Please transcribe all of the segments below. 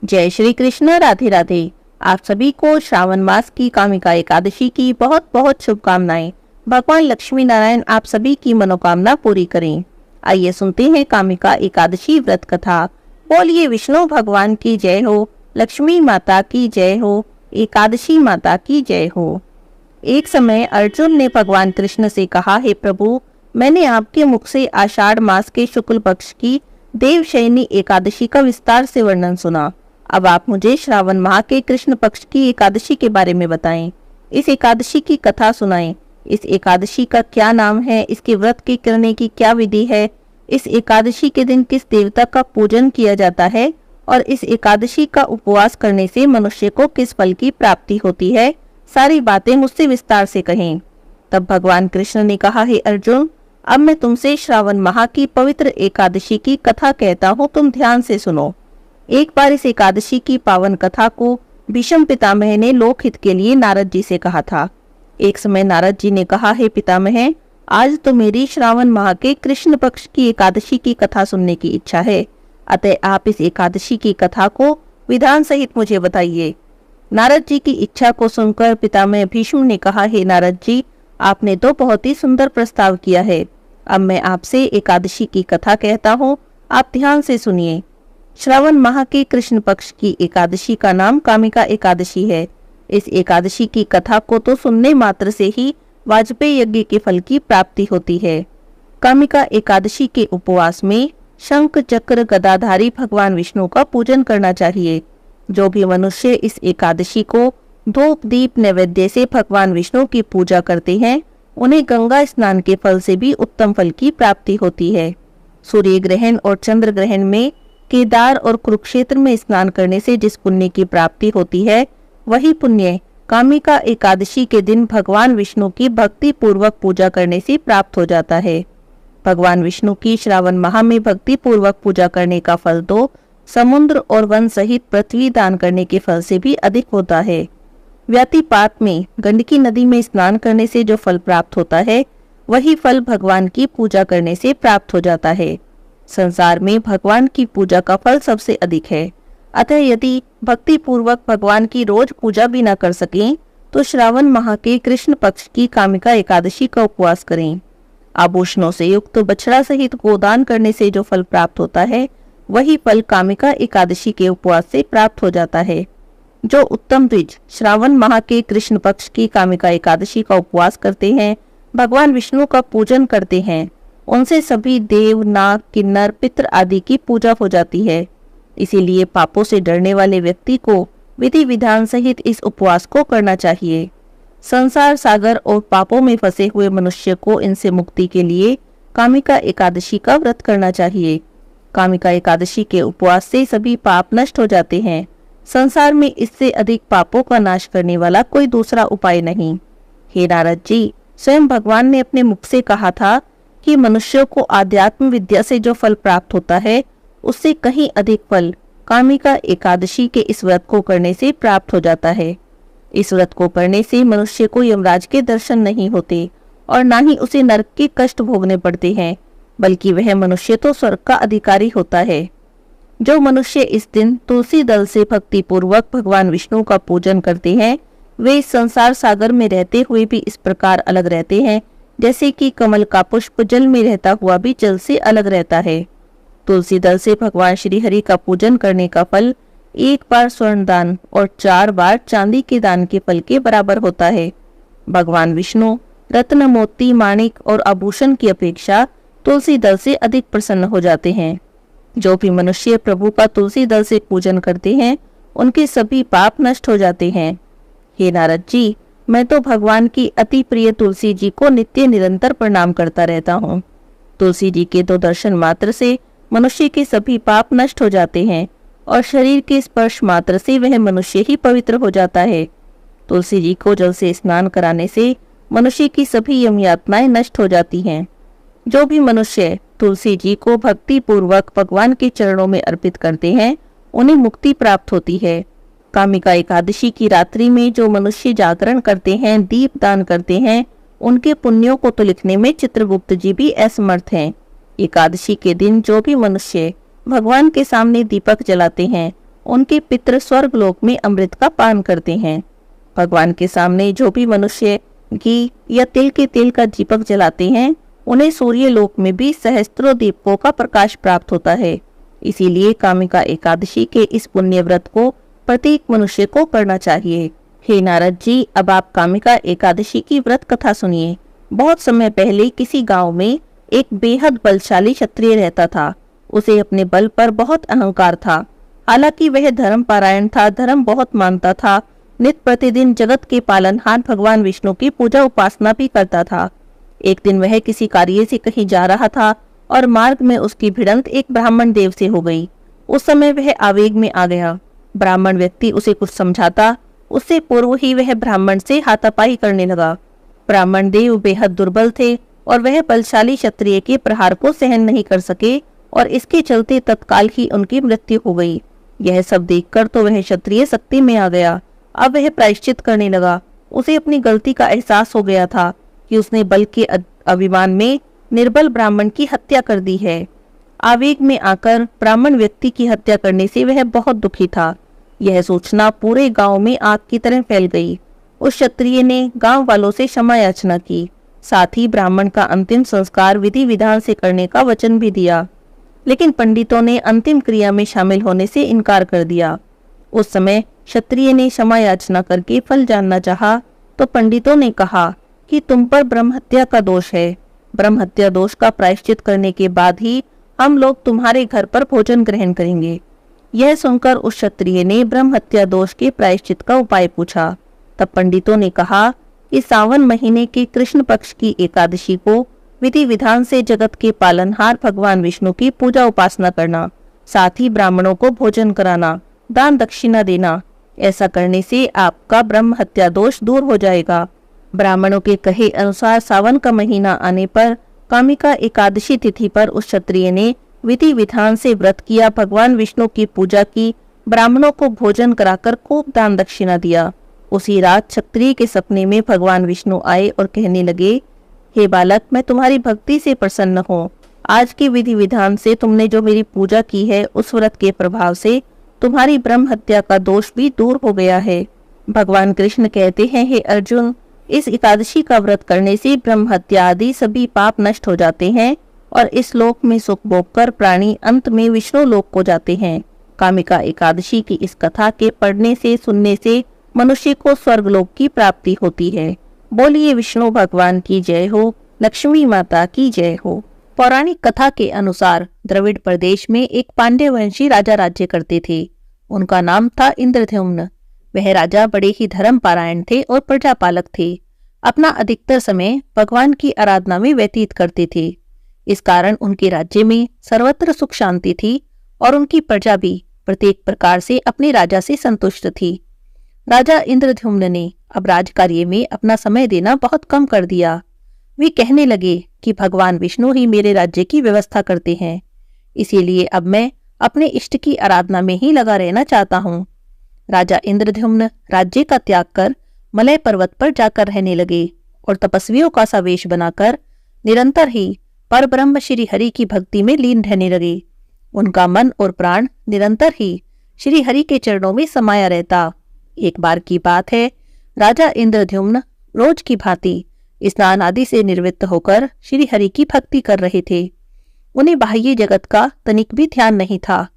जय श्री कृष्ण। राधे राधे। आप सभी को श्रावण मास की कामिका एकादशी की बहुत बहुत शुभकामनाएं। भगवान लक्ष्मी नारायण आप सभी की मनोकामना पूरी करें। आइए सुनते हैं कामिका एकादशी व्रत कथा। बोलिए विष्णु भगवान की जय हो, लक्ष्मी माता की जय हो, एकादशी माता की जय हो। एक समय अर्जुन ने भगवान कृष्ण से कहा, हे प्रभु, मैंने आपके मुख से आषाढ़ मास के शुक्ल पक्ष की देवशयनी एकादशी का विस्तार से वर्णन सुना। अब आप मुझे श्रावण माह के कृष्ण पक्ष की एकादशी के बारे में बताएं। इस एकादशी की कथा सुनाएं। इस एकादशी का क्या नाम है, इसके व्रत के करने की क्या विधि है, इस एकादशी के दिन किस देवता का पूजन किया जाता है और इस एकादशी का उपवास करने से मनुष्य को किस फल की प्राप्ति होती है, सारी बातें मुझसे विस्तार से कहें। तब भगवान कृष्ण ने कहा, हे अर्जुन, अब मैं तुमसे श्रावण माह की पवित्र एकादशी की कथा कहता हूँ, तुम ध्यान से सुनो। एक बार इस एकादशी की पावन कथा को भीष्म पितामह ने लोकहित के लिए नारद जी से कहा था। एक समय नारद जी ने कहा, हे पितामह, आज तो मेरी श्रावण माह के कृष्ण पक्ष की एकादशी की कथा सुनने की इच्छा है, अतः आप इस एकादशी की कथा को विधान सहित मुझे बताइए। नारद जी की इच्छा को सुनकर पितामह भीष्म ने कहा, हे नारद जी, आपने तो बहुत ही सुंदर प्रस्ताव किया है। अब मैं आपसे एकादशी की कथा कहता हूँ, आप ध्यान से सुनिए। श्रावण माह के कृष्ण पक्ष की एकादशी का नाम कामिका एकादशी है। इस एकादशी की कथा को तो सुनने मात्र से ही वाजपेयी यज्ञ के फल की प्राप्ति होती है। कामिका एकादशी के उपवास में शंख चक्र गदाधारी भगवान विष्णु का पूजन करना चाहिए। जो भी मनुष्य इस एकादशी को धूप दीप नैवेद्य से भगवान विष्णु की पूजा करते हैं, उन्हें गंगा स्नान के फल से भी उत्तम फल की प्राप्ति होती है। सूर्य ग्रहण और चंद्र ग्रहण में केदार और कुरुक्षेत्र में स्नान करने से जिस पुण्य की प्राप्ति होती है, वही पुण्य कामिका एकादशी के दिन भगवान विष्णु की भक्ति पूर्वक पूजा करने से प्राप्त हो जाता है। भगवान विष्णु की श्रावण माह में भक्ति पूर्वक पूजा करने का फल तो समुद्र और वन सहित पृथ्वी दान करने के फल से भी अधिक होता है। व्यातिपात में गंडकी नदी में स्नान करने से जो फल प्राप्त होता है, वही फल भगवान की पूजा करने से प्राप्त हो जाता है। संसार में भगवान की पूजा का फल सबसे अधिक है, अतः यदि भक्ति पूर्वक भगवान की रोज पूजा भी न कर सकें तो श्रावण माह के कृष्ण पक्ष की कामिका एकादशी का उपवास करें। आभूषणों से युक्त बछड़ा सहित गोदान करने से जो फल प्राप्त होता है, वही फल कामिका एकादशी के उपवास से प्राप्त हो जाता है। जो उत्तम द्विज श्रावण माह के कृष्ण पक्ष की कामिका एकादशी का उपवास करते हैं, भगवान विष्णु का पूजन करते हैं, उनसे सभी देव, नाग, किन्नर, पितृ आदि की पूजा हो जाती है। इसीलिए पापों से डरने वाले व्यक्ति को विधि विधान सहित इस उपवास को करना चाहिए। संसार सागर और पापों में फंसे हुए मनुष्य को इनसे मुक्ति के लिए कामिका एकादशी का व्रत करना चाहिए। कामिका एकादशी के उपवास से सभी पाप नष्ट हो जाते हैं। संसार में इससे अधिक पापों का नाश करने वाला कोई दूसरा उपाय नहीं। हे नारद जी, स्वयं भगवान ने अपने मुख से कहा था कि मनुष्य को आध्यात्म विद्या से जो फल प्राप्त होता है, उससे कहीं अधिक फल कामिका एकादशी के इस व्रत को करने से प्राप्त हो जाता है। इस व्रत को करने से मनुष्य को यमराज के दर्शन नहीं होते और ना ही उसे नरक के कष्ट भोगने पड़ते हैं, बल्कि वह मनुष्य तो स्वर्ग का अधिकारी होता है। जो मनुष्य इस दिन तुलसी दल से भक्ति पूर्वक भगवान विष्णु का पूजन करते हैं, वे इस संसार सागर में रहते हुए भी इस प्रकार अलग रहते हैं जैसे कि कमल का पुष्प जल में रहता हुआ भी जल से अलग रहता है। तुलसी दल से भगवान श्री हरि का पूजन करने का फल एक बार स्वर्ण दान और 4 बार चांदी के दान के फल के बराबर होता है। भगवान विष्णु रत्न, मोती, माणिक और आभूषण की अपेक्षा तुलसी दल से अधिक प्रसन्न हो जाते हैं। जो भी मनुष्य प्रभु का तुलसी दल से पूजन करते हैं, उनके सभी पाप नष्ट हो जाते हैं। हे नारद जी, मैं तो भगवान की अति प्रिय तुलसी जी को नित्य निरंतर प्रणाम करता रहता हूँ। तुलसी जी के तो दर्शन मात्र से मनुष्य के सभी पाप नष्ट हो जाते हैं और शरीर के स्पर्श मात्र से वह मनुष्य ही पवित्र हो जाता है। तुलसी जी को जल से स्नान कराने से मनुष्य की सभी यम यातनाएं नष्ट हो जाती हैं। जो भी मनुष्य तुलसी जी को भक्ति पूर्वक भगवान के चरणों में अर्पित करते हैं, उन्हें मुक्ति प्राप्त होती है। कामिका एकादशी की रात्रि में जो मनुष्य जागरण करते हैं, दीप दान करते हैं, उनके पुण्यों को तो लिखने में चित्रगुप्त जी भी असमर्थ हैं। एकादशी के दिन जो भी मनुष्य भगवान के सामने दीपक जलाते हैं, उनके पितृ स्वर्ग लोक में अमृत का पान करते हैं। भगवान के सामने जो भी मनुष्य घी या तिल के तेल का दीपक जलाते हैं, उन्हें सूर्य लोक में भी सहस्त्रों दीपकों का प्रकाश प्राप्त होता है। इसीलिए कामिका एकादशी के इस पुण्य व्रत को प्रत्येक मनुष्य को करना चाहिए। हे नारद जी, अब आप कामिका एकादशी की व्रत कथा सुनिए। बहुत समय पहले किसी गांव में एक बेहद बलशाली क्षत्रिय रहता था। उसे अपने बल पर बहुत अहंकार था। हालांकि वह धर्म पारायण था, धर्म बहुत मानता था, नित्य प्रतिदिन जगत के पालनहार भगवान विष्णु की पूजा उपासना भी करता था। एक दिन वह किसी कार्य से कहीं जा रहा था और मार्ग में उसकी भिड़ंत एक ब्राह्मण देव से हो गई। उस समय वह आवेग में आ गया। ब्राह्मण व्यक्ति उसे कुछ समझाता, उससे पूर्व ही वह ब्राह्मण से हाथापाई करने लगा। ब्राह्मण देव बेहद दुर्बल थे और वह बलशाली क्षत्रिय के प्रहार को सहन नहीं कर सके और इसके चलते तत्काल ही उनकी मृत्यु हो गई। यह सब देखकर तो वह क्षत्रिय शक्ति में आ गया। अब वह प्रायश्चित करने लगा। उसे अपनी गलती का एहसास हो गया था कि उसने बल के अभिमान में निर्बल ब्राह्मण की हत्या कर दी है। आवेग में आकर ब्राह्मण व्यक्ति की हत्या करने से वह बहुत दुखी था। यह सूचना पूरे गांव में आग की तरह फैल गई। उस क्षत्रिय ने गांव वालों से क्षमा याचना की, साथ ही ब्राह्मण का अंतिम संस्कार विधि विधान से करने का वचन भी दिया। लेकिन पंडितों ने अंतिम क्रिया में शामिल होने से इनकार कर दिया। उस समय क्षत्रिय ने क्षमा याचना करके फल जानना चाहा तो पंडितों ने कहा कि तुम पर ब्रह्म हत्या का दोष है। ब्रह्म हत्या दोष का प्रायश्चित करने के बाद ही हम लोग तुम्हारे घर पर भोजन ग्रहण करेंगे। यह सुनकर उस क्षत्रिय ने ब्रह्म हत्या दोष के प्रायश्चित का उपाय पूछा। तब पंडितों ने कहा कि सावन महीने के कृष्ण पक्ष की एकादशी को विधि विधान से जगत के पालनहार भगवान विष्णु की पूजा उपासना करना, साथ ही ब्राह्मणों को भोजन कराना, दान दक्षिणा देना, ऐसा करने से आपका ब्रह्म हत्या दोष दूर हो जाएगा। ब्राह्मणों के कहे अनुसार सावन का महीना आने पर कामिका एकादशी तिथि पर उस क्षत्रिय ने विधि विधान से व्रत किया, भगवान विष्णु की पूजा की, ब्राह्मणों को भोजन कराकर खूब दान दक्षिणा दिया। उसी रात क्षत्रिय के सपने में भगवान विष्णु आए और कहने लगे, हे बालक, मैं तुम्हारी भक्ति से प्रसन्न हूँ। आज के विधि विधान से तुमने जो मेरी पूजा की है, उस व्रत के प्रभाव से तुम्हारी ब्रह्म हत्या का दोष भी दूर हो गया है। भगवान कृष्ण कहते हैं, हे अर्जुन, इस एकादशी का व्रत करने से ब्रह्म हत्या आदि सभी पाप नष्ट हो जाते हैं और इस लोक में सुख भोग कर प्राणी अंत में विष्णु लोक को जाते हैं। कामिका एकादशी की इस कथा के पढ़ने से सुनने से मनुष्य को स्वर्ग लोक की प्राप्ति होती है। बोलिए विष्णु भगवान की जय हो, लक्ष्मी माता की जय हो। पौराणिक कथा के अनुसार द्रविड़ प्रदेश में एक पांड्य वंशी राजा राज्य करते थे। उनका नाम था इंद्रद्युम्न। वह राजा बड़े ही धर्म पारायण थे और प्रजापालक थे। अपना अधिकतर समय भगवान की आराधना में व्यतीत करते थे। इस कारण उनके राज्य में सर्वत्र सुख शांति थी और उनकी प्रजा भी प्रत्येक प्रकार से अपने राजा से संतुष्ट थी। राजा इंद्रद्युम्न ने अब राजकार्य में अपना समय देना बहुत कम कर दिया। वे कहने लगे कि भगवान विष्णु ही मेरे राज्य की व्यवस्था करते हैं, इसीलिए अब मैं अपने इष्ट की आराधना में ही लगा रहना चाहता हूँ। राजा इंद्रद्युम्न राज्य का त्याग कर मलय पर्वत पर जाकर रहने लगे और तपस्वियों का सा वेश बनाकर निरंतर ही परब्रह्म श्री हरि की भक्ति में लीन रहने लगे। उनका मन और प्राण निरंतर ही श्री हरि के चरणों में समाया रहता। एक बार की बात है, राजा इंद्रद्युम्न रोज की भांति स्नान आदि से निवृत्त होकर श्री हरि की भक्ति कर रहे थे। उन्हें बाह्य जगत का तनिक भी ध्यान नहीं था।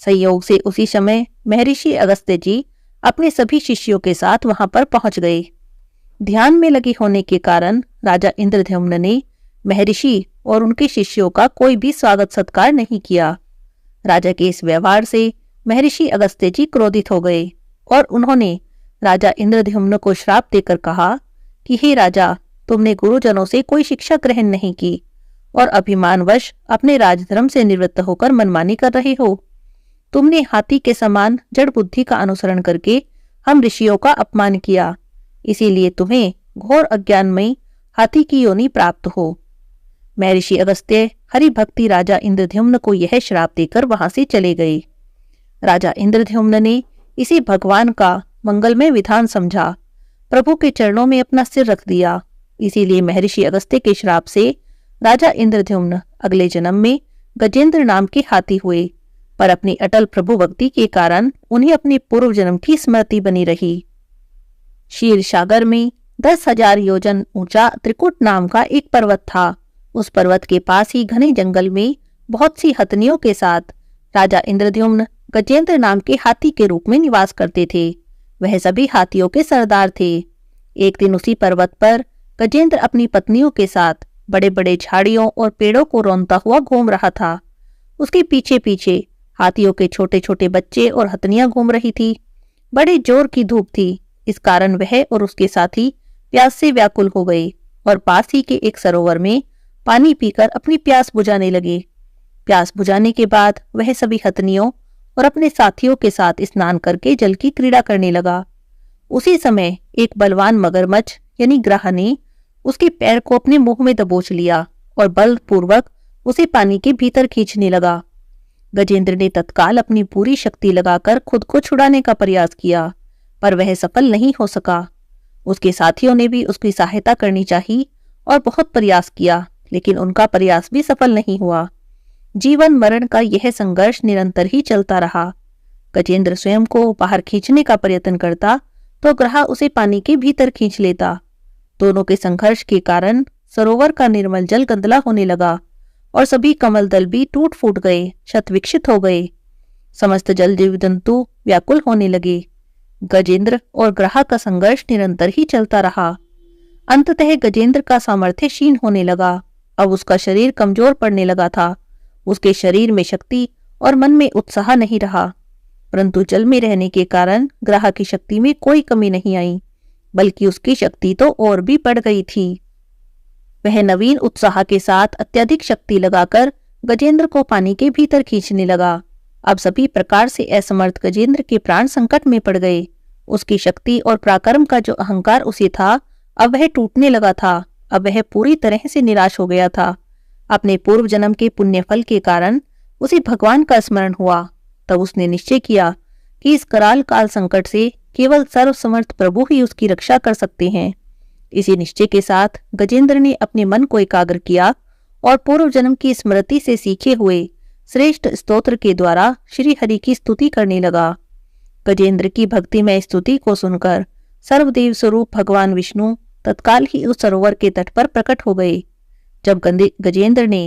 संयोग से उसी समय महर्षि अगस्त्य जी अपने सभी शिष्यों के साथ वहां पर पहुंच गए। ध्यान में लगे होने के कारण राजा इंद्रद्युम्न ने महर्षि और उनके शिष्यों का कोई भी स्वागत सत्कार नहीं किया। राजा के इस व्यवहार से महर्षि अगस्त्य जी क्रोधित हो गए और उन्होंने राजा इंद्रद्युम्न को श्राप देकर कहा कि हे राजा, तुमने गुरुजनों से कोई शिक्षा ग्रहण नहीं की और अभिमानवश अपने राजधर्म से निवृत्त होकर मनमानी कर रहे हो। तुमने हाथी के समान जड़ बुद्धि का अनुसरण करके हम ऋषियों का अपमान किया, इसीलिए तुम्हें घोर अज्ञान में हाथी की योनि प्राप्त हो। महर्षि अगस्त्य हरि भक्ति राजा इंद्रद्युम्न को यह श्राप देकर वहां से चले गए। राजा इंद्रद्युम्न ने इसी भगवान का मंगलमय विधान समझा, प्रभु के चरणों में अपना सिर रख दिया। इसीलिए महर्षि अगस्त्य के श्राप से राजा इंद्रद्युम्न अगले जन्म में गजेंद्र नाम के हाथी हुए। पर अपनी अटल प्रभु भक्ति के कारण उन्हें अपने पूर्व जन्म की स्मृति बनी रही। क्षीर सागर में 10,000 योजन ऊंचा त्रिकुट नाम का एक पर्वत था। उस पर्वत के पास ही घने जंगल में बहुत सी हथनियों के साथ राजा इंद्रद्युम्न गजेंद्र नाम के हाथी के रूप में निवास करते थे। वह सभी हाथियों के सरदार थे। एक दिन उसी पर्वत पर गजेंद्र अपनी पत्नियों के साथ बड़े बड़े झाड़ियों और पेड़ों को रौंदता हुआ घूम रहा था। उसके पीछे पीछे हाथियों के छोटे छोटे बच्चे और हथनियां घूम रही थी। बड़े जोर की धूप थी, इस कारण वह और उसके साथी प्यास से व्याकुल हो गए और पास ही के एक सरोवर में पानी पीकर अपनी प्यास बुझाने लगे। प्यास बुझाने के बाद वह सभी हथनियों और अपने साथियों के साथ स्नान करके जल की क्रीड़ा करने लगा। उसी समय एक बलवान मगरमच्छ यानी ग्राह ने उसके पैर को अपने मुंह में दबोच लिया और बलपूर्वक उसे पानी के भीतर खींचने लगा। गजेंद्र ने तत्काल अपनी पूरी शक्ति लगाकर खुद को छुड़ाने का प्रयास किया, पर वह सफल नहीं हो सका। उसके साथियों ने भी उसकी सहायता करनी चाहिए और बहुत प्रयास किया, लेकिन उनका प्रयास भी सफल नहीं हुआ। जीवन मरण का यह संघर्ष निरंतर ही चलता रहा। गजेंद्र स्वयं को बाहर खींचने का प्रयत्न करता तो ग्राह उसे पानी के भीतर खींच लेता। दोनों के संघर्ष के कारण सरोवर का निर्मल जल गंदला होने लगा और सभी कमल दल भी टूट फूट गए, शत विक्षित हो गए। समस्त जल जीव जंतु व्याकुल होने लगे। गजेंद्र और ग्राह का संघर्ष निरंतर ही चलता रहा। अंततः गजेंद्र का सामर्थ्य क्षीण होने लगा। अब उसका शरीर कमजोर पड़ने लगा था। उसके शरीर में शक्ति और मन में उत्साह नहीं रहा, परंतु जल में रहने के कारण ग्राह की शक्ति में कोई कमी नहीं आई, बल्कि उसकी शक्ति तो और भी बढ़ गई थी। वह नवीन उत्साह के साथ अत्यधिक शक्ति लगाकर गजेंद्र को पानी के भीतर खींचने लगा। अब सभी प्रकार से असमर्थ गजेंद्र के प्राण संकट में पड़ गए। उसकी शक्ति और पराक्रम का जो अहंकार उसे था, अब वह टूटने लगा था। अब वह पूरी तरह से निराश हो गया था। अपने पूर्व जन्म के पुण्य फल के कारण उसे भगवान का स्मरण हुआ। तब उसने निश्चय किया कि इस कराल काल संकट से केवल सर्वसमर्थ प्रभु ही उसकी रक्षा कर सकते हैं। इसी निश्चय के साथ गजेंद्र ने अपने मन को एकाग्र किया और पूर्व जन्म की स्मृति से सीखे हुए श्रेष्ठ स्तोत्र के द्वारा श्री हरि की स्तुति करने लगा। गजेंद्र की भक्तिमय स्तुति को सुनकर सर्वदेव स्वरूप भगवान विष्णु तत्काल ही उस सरोवर के तट पर प्रकट हो गए। जब गजेंद्र ने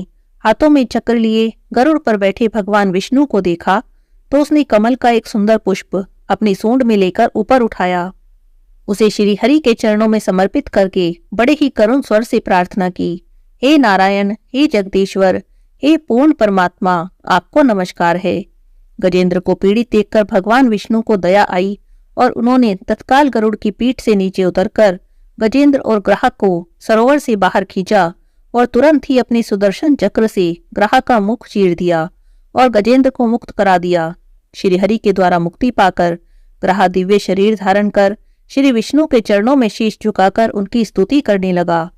हाथों में चक्र लिए गरुड़ पर बैठे भगवान विष्णु को देखा तो उसने कमल का एक सुंदर पुष्प अपनी सूंड में लेकर ऊपर उठाया। उसे श्री हरि के चरणों में समर्पित करके बड़े ही करुण स्वर से प्रार्थना की, हे नारायण, हे जगदीश्वर, हे पूर्ण परमात्मा, आपको नमस्कार है। गजेंद्र को पीड़ित देखकर भगवान विष्णु को दया आई और उन्होंने तत्काल गरुड़ की पीठ से नीचे उतरकर गजेंद्र और ग्राह को सरोवर से बाहर खींचा और तुरंत ही अपने सुदर्शन चक्र से ग्राह का मुख चीर दिया और गजेंद्र को मुक्त करा दिया। श्री हरि के द्वारा मुक्ति पाकर ग्राह दिव्य शरीर धारण कर श्री विष्णु के चरणों में शीश झुकाकर उनकी स्तुति करने लगा।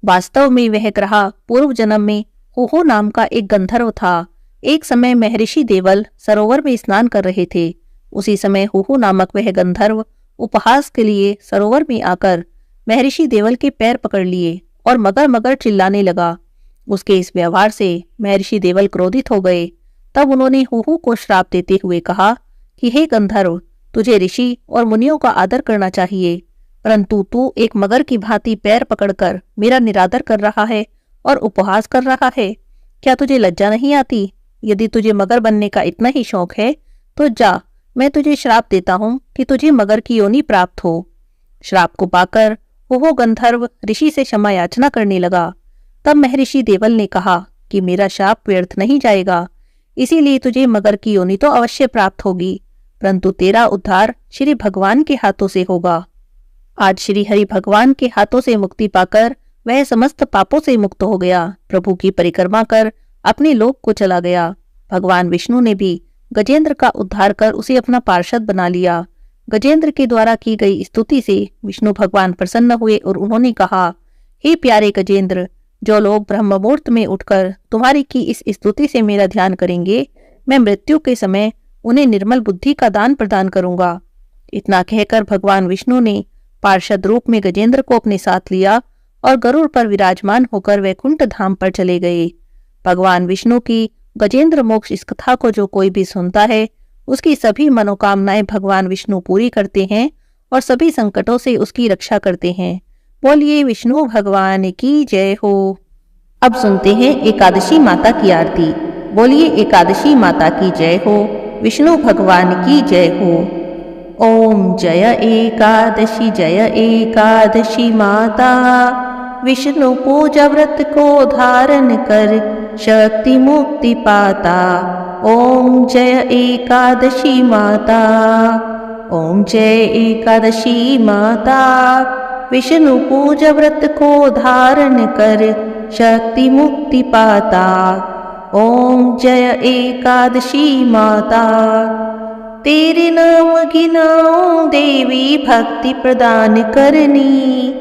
वास्तव में वह ग्राह पूर्व जन्म में हुहु नाम का एक गंधर्व था। एक समय महर्षि देवल सरोवर में स्नान कर रहे थे। उसी समय हुहु नामक वह गंधर्व उपहास के लिए सरोवर में आकर महर्षि देवल के पैर पकड़ लिए और मगर मगर चिल्लाने लगा। उसके इस व्यवहार से महर्षि देवल क्रोधित हो गए। तब उन्होंने हुहु को श्राप देते हुए कहा कि हे गंधर्व, तुझे ऋषि और मुनियों का आदर करना चाहिए, परंतु तू एक मगर की भांति पैर पकड़कर मेरा निरादर कर रहा है और उपहास कर रहा है। क्या तुझे लज्जा नहीं आती? यदि तुझे मगर बनने का इतना ही शौक है तो जा, मैं तुझे श्राप देता हूँ कि तुझे मगर की योनि प्राप्त हो। श्राप को पाकर वो गंधर्व ऋषि से क्षमा याचना करने लगा। तब महर्षि देवल ने कहा कि मेरा शाप व्यर्थ नहीं जाएगा, इसीलिए तुझे मगर की योनि तो अवश्य प्राप्त होगी, परंतु तेरा उद्धार श्री भगवान के हाथों से होगा। आज श्री हरि भगवान के हाथों से मुक्ति पाकर वह समस्त पापों से मुक्त हो गया। प्रभु की परिक्रमा कर अपने लोक को चला गया। भगवान विष्णु ने भी गजेंद्र का उद्धार कर उसे अपना पार्षद बना लिया। गजेंद्र के द्वारा की गई स्तुति से विष्णु भगवान प्रसन्न हुए और उन्होंने कहा, हे प्यारे गजेंद्र, जो लोग ब्रह्म मुहूर्त में उठकर तुम्हारी की इस स्तुति से मेरा ध्यान करेंगे, मैं मृत्यु के समय उन्हें निर्मल बुद्धि का दान प्रदान करूंगा। इतना कहकर भगवान विष्णु ने पार्षद रूप में गजेंद्र को अपने साथ लिया और गरुड़ पर विराजमान होकर वैकुंठ धाम पर चले गए। भगवान विष्णु की गजेंद्र मोक्ष इस कथा को जो कोई भी सुनता है उसकी सभी मनोकामनाएं भगवान विष्णु पूरी करते हैं और सभी संकटों से उसकी रक्षा करते हैं। बोलिए विष्णु भगवान की जय हो। अब सुनते हैं एकादशी माता की आरती। बोलिए एकादशी माता की जय हो, विष्णु भगवान की जय हो। ओम जय एकादशी माता, विष्णु पूजा व्रत को धारण कर शक्ति मुक्ति पाता। ओम जय एकादशी माता, ओम जय एकादशी माता, विष्णु पूजा व्रत को धारण कर शक्ति मुक्ति पाता। ओम जय एकादशी माता। तेरे नाम गिनाओ देवी भक्ति प्रदान करनी,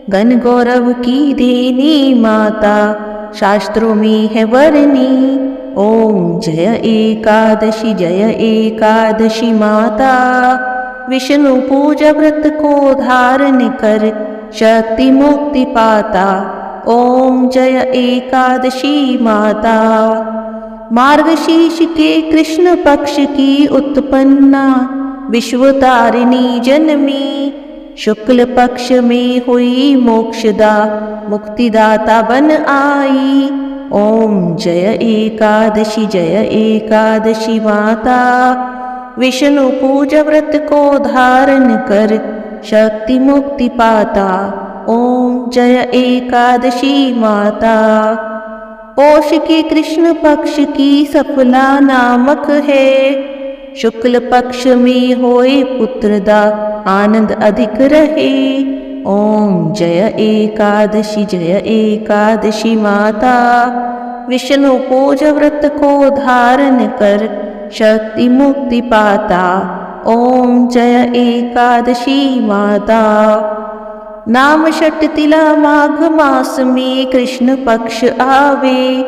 गण गौरव की देनी माता शास्त्रों में है वरनी। ओम जय एकादशी माता, विष्णु पूजा व्रत को धारण कर शक्ति मुक्ति पाता। ओम जय एकादशी माता। मार्गशीर्ष के कृष्ण पक्ष की उत्पन्ना विश्वतारिणी जनमी, शुक्ल पक्ष में हुई मोक्षदा मुक्तिदाता बन आई। ओम जय एकादशी माता, विष्णु पूजा व्रत को धारण कर शक्ति मुक्ति पाता। ओम जय एकादशी माता। पौष के कृष्ण पक्ष की सफला नामक है, शुक्ल पक्ष में होए पुत्रदा आनंद अधिक रहे। ओम जय एकादशी माता, विष्णु पूजा व्रत को धारण कर शक्ति मुक्ति पाता। ओम जय एकादशी माता। नाम षट तिला माघ मास में कृष्ण पक्ष आवे,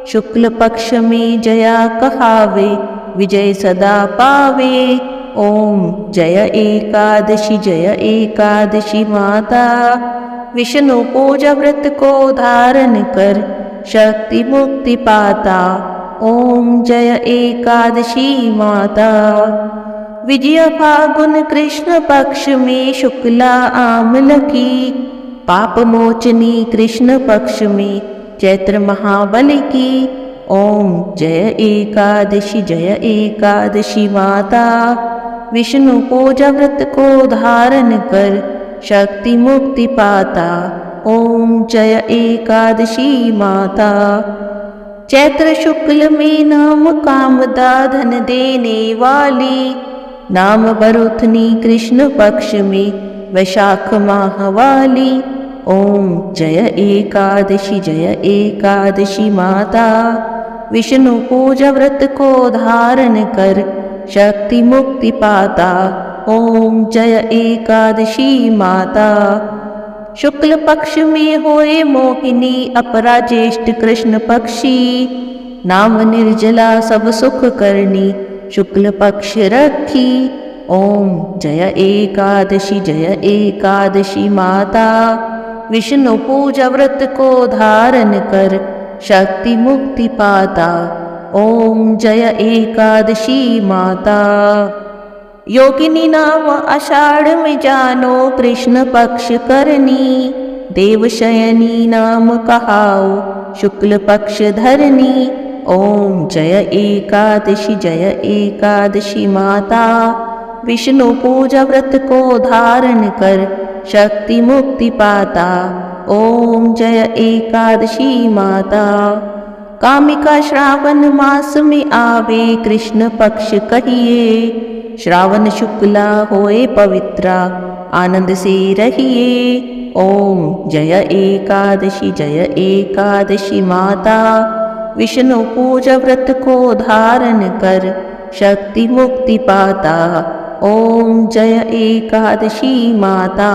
शुक्ल पक्ष में जया कहावे विजय सदा पावे। ओम जय एकादशी माता, विष्णु पूजा व्रत को धारण कर शक्ति मुक्ति पाता। ओम जय एकादशी माता। विजय फागुन कृष्ण पक्ष में शुक्ला आमल की, पाप मोचनी कृष्ण पक्ष में चैत्र महाबल की। ओम जय एकादशी माता, विष्णु पूजा व्रत को धारण कर शक्ति मुक्ति पाता। ओम जय एकादशी माता। चैत्र शुक्ल में नाम कामदा धन देने वाली, नाम बरुथनी कृष्ण पक्ष में वैशाख माह वाली। ओम जय एकादशी माता, विष्णु पूजा व्रत को धारण कर शक्ति मुक्ति पाता। ओम जय एकादशी माता। शुक्ल पक्ष में होए मोहिनी अपरा ज्येष्ठ कृष्ण पक्षी, नाम निर्जला सब सुख करनी शुक्ल पक्ष रखी। ओम जय एकादशी माता, विष्णु पूजा व्रत को धारण कर शक्ति मुक्ति पाता। ओम जय एकादशी माता। योगिनी नाम आषाढ़ में जानो कृष्ण पक्ष करनी, देवशयनी नाम कहाओ शुक्ल पक्ष धरनी। ओम जय एकादशी माता, विष्णु पूजा व्रत को धारण कर शक्ति मुक्ति पाता। ओम जय एकादशी माता। कामिका श्रावण मास में आवे कृष्ण पक्ष कहिए, श्रावण शुक्ला होए पवित्रा आनंद से रहिए। ओम जय एकादशी माता, विष्णु पूजा व्रत को धारण कर शक्ति मुक्ति पाता। ओम जय एकादशी माता।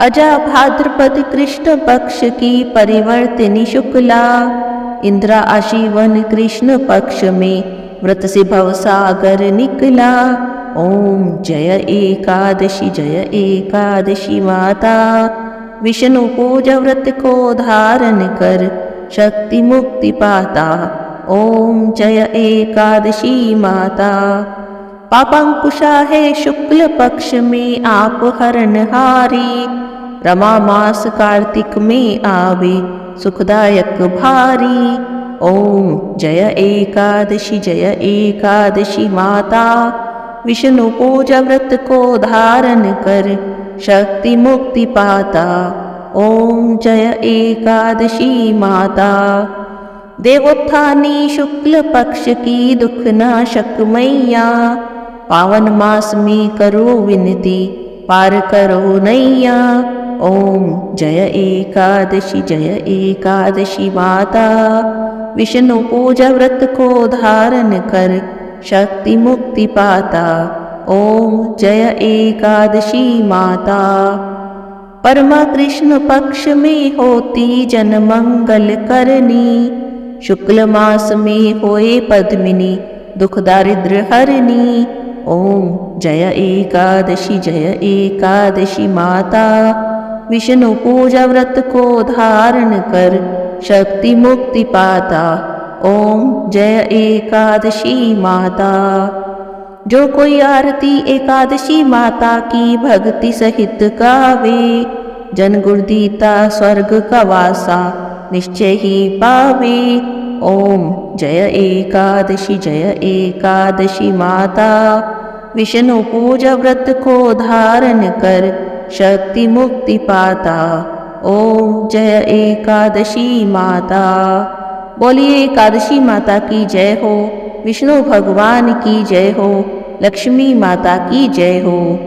अजा भाद्रपद कृष्ण पक्ष की परिवर्तिनी शुक्ला, इंद्रा आशीवन कृष्ण पक्ष में व्रत से भवसागर निकला। ओम जय एकादशी माता, विष्णु पूजा व्रत को धारण कर शक्ति मुक्ति पाता। ओम जय एकादशी माता। पापांकुशा है शुक्ल पक्ष में आप हरणहारी, रमा मास कार्तिक में आवे सुखदायक भारी। ओम जय एकादशी माता। विष्णु पूजा व्रत को धारण कर शक्ति मुक्ति पाता। ओम जय एकादशी माता। देवोत्थानी शुक्ल पक्ष की दुख नाशक मैया, पावन मास में करो विनती पार करो नैया। ओम जय एकादशी माता। विष्णु पूजा व्रत को धारण कर शक्ति मुक्ति पाता। ओम जय एकादशी माता। परमा कृष्ण पक्ष में होती जन मंगल करनी, शुक्ल मास में होए पद्मिनी दुख दारिद्र हरनी। ओम जय एकादशी माता। विष्णु पूजा व्रत को धारण कर शक्ति मुक्ति पाता। ओम जय एकादशी माता। जो कोई आरती एकादशी माता की भक्ति सहित गावे, जन गुरुदीता स्वर्ग का वासा निश्चय ही पावे। ओम जय एकादशी माता। विष्णु पूजा व्रत को धारण कर शक्ति मुक्ति पाता। ओम जय एकादशी माता। बोलिए एकादशी माता की जय हो, विष्णु भगवान की जय हो, लक्ष्मी माता की जय हो।